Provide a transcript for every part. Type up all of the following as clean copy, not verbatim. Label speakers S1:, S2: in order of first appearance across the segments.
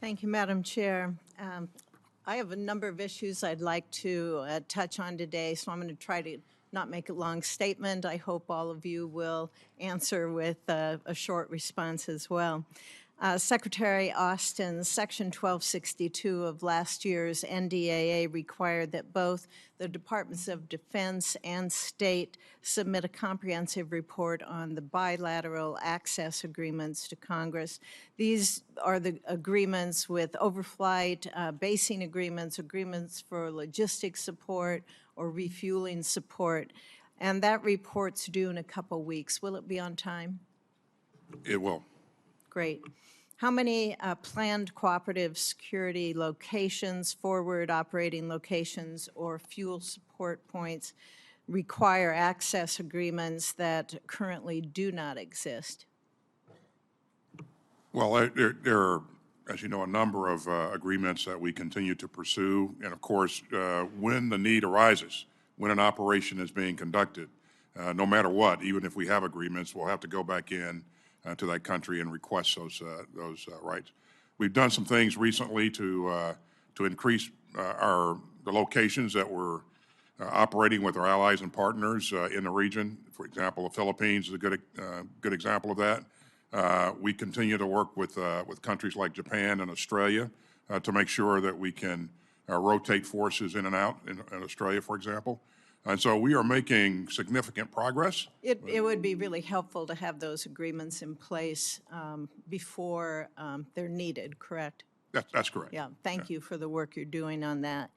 S1: Thank you, Madam Chair. I have a number of issues I'd like to touch on today, so I'm going to try to not make a long statement. I hope all of you will answer with a short response as well. Secretary Austin, Section 1262 of last year's NDAA required that both the Departments of Defense and State submit a comprehensive report on the bilateral access agreements to Congress. These are the agreements with overflight, basing agreements, agreements for logistics support or refueling support. And that report's due in a couple weeks. Will it be on time?
S2: It will.
S1: Great. How many planned cooperative security locations, forward operating locations, or fuel support points require access agreements that currently do not exist?
S2: Well, there are, as you know, a number of agreements that we continue to pursue. And of course, when the need arises, when an operation is being conducted, no matter what, even if we have agreements, we'll have to go back in to that country and request those rights. We've done some things recently to increase the locations that we're operating with our allies and partners in the region. For example, the Philippines is a good example of that. We continue to work with countries like Japan and Australia to make sure that we can rotate forces in and out in Australia, for example. And so we are making significant progress.
S1: It would be really helpful to have those agreements in place before they're needed, correct?
S2: That's correct.
S1: Yeah, thank you for the work you're doing on that.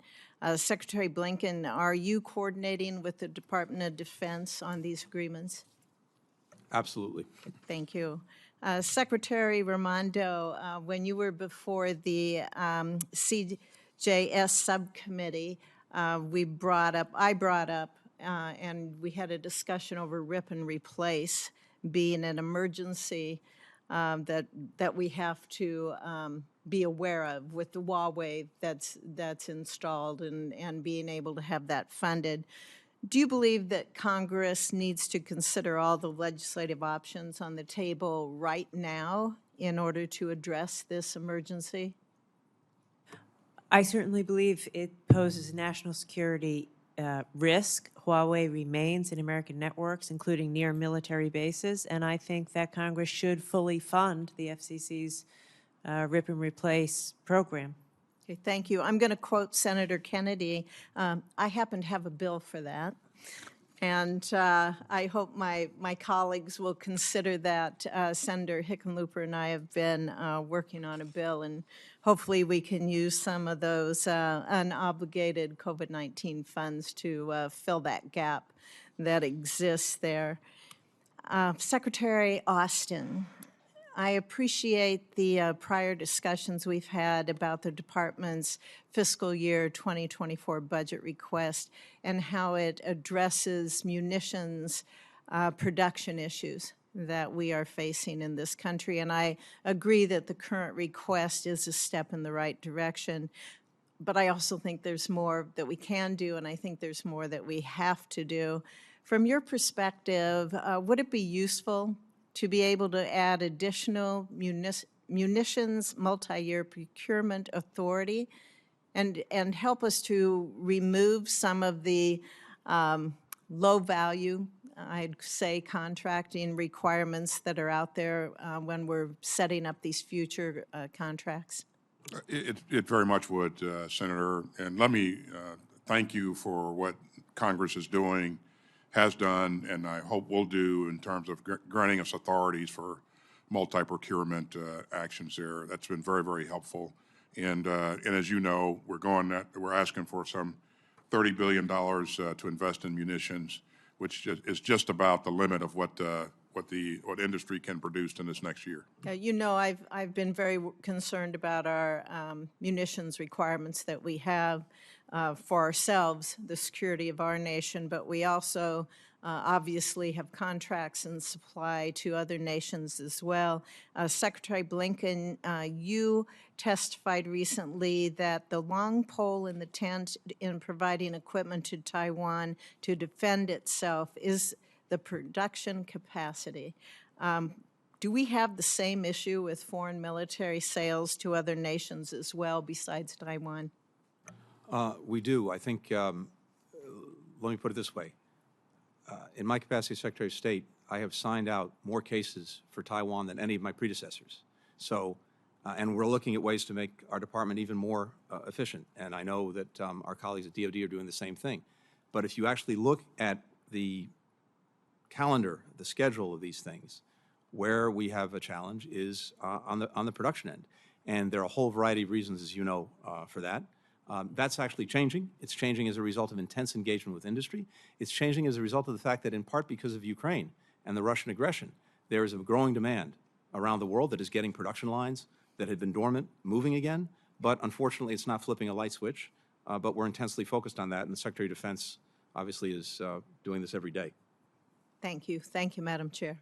S1: Secretary Blinken, are you coordinating with the Department of Defense on these agreements?
S3: Absolutely.
S1: Thank you. Secretary Raimondo, when you were before the CJS subcommittee, I brought up, and we had a discussion over rip and replace being an emergency that we have to be aware of with the Huawei that's installed and being able to have that funded. Do you believe that Congress needs to consider all the legislative options on the table right now in order to address this emergency?
S4: I certainly believe it poses a national security risk. Huawei remains in American networks, including near military bases, and I think that Congress should fully fund the FCC's rip and replace program.
S1: Okay, thank you. I'm going to quote Senator Kennedy. I happen to have a bill for that. And I hope my colleagues will consider that. Senator Hickenlooper and I have been working on a bill, and hopefully we can use some of those unobligated COVID-19 funds to fill that gap that exists there. Secretary Austin, I appreciate the prior discussions we've had about the department's fiscal year 2024 budget request and how it addresses munitions production issues that we are facing in this country. And I agree that the current request is a step in the right direction. But I also think there's more that we can do, and I think there's more that we have to do. From your perspective, would it be useful to be able to add additional munitions multi-year procurement authority and help us to remove some of the low value, I'd say, contracting requirements that are out there when we're setting up these future contracts?
S2: It very much would, Senator. And let me thank you for what Congress is doing, has done, and I hope will do in terms of granting us authorities for multi-procurement actions there. That's been very, very helpful. And as you know, we're asking for some $30 billion to invest in munitions, which is just about the limit of what industry can produce in this next year.
S1: You know, I've been very concerned about our munitions requirements that we have for ourselves, the security of our nation, but we also obviously have contracts and supply to other nations as well. Secretary Blinken, you testified recently that the long pole in the tent in providing equipment to Taiwan to defend itself is the production capacity. Do we have the same issue with foreign military sales to other nations as well besides Taiwan?
S3: We do. I think, let me put it this way. In my capacity as Secretary of State, I have signed out more cases for Taiwan than any of my predecessors. So, and we're looking at ways to make our department even more efficient. And I know that our colleagues at DOD are doing the same thing. But if you actually look at the calendar, the schedule of these things, where we have a challenge is on the production end. And there are a whole variety of reasons, as you know, for that. That's actually changing. It's changing as a result of intense engagement with industry. It's changing as a result of the fact that, in part because of Ukraine and the Russian aggression, there is a growing demand around the world that is getting production lines that had been dormant moving again. But unfortunately, it's not flipping a light switch. But we're intensely focused on that, and the Secretary of Defense obviously is doing this every day.
S1: Thank you. Thank you, Madam Chair.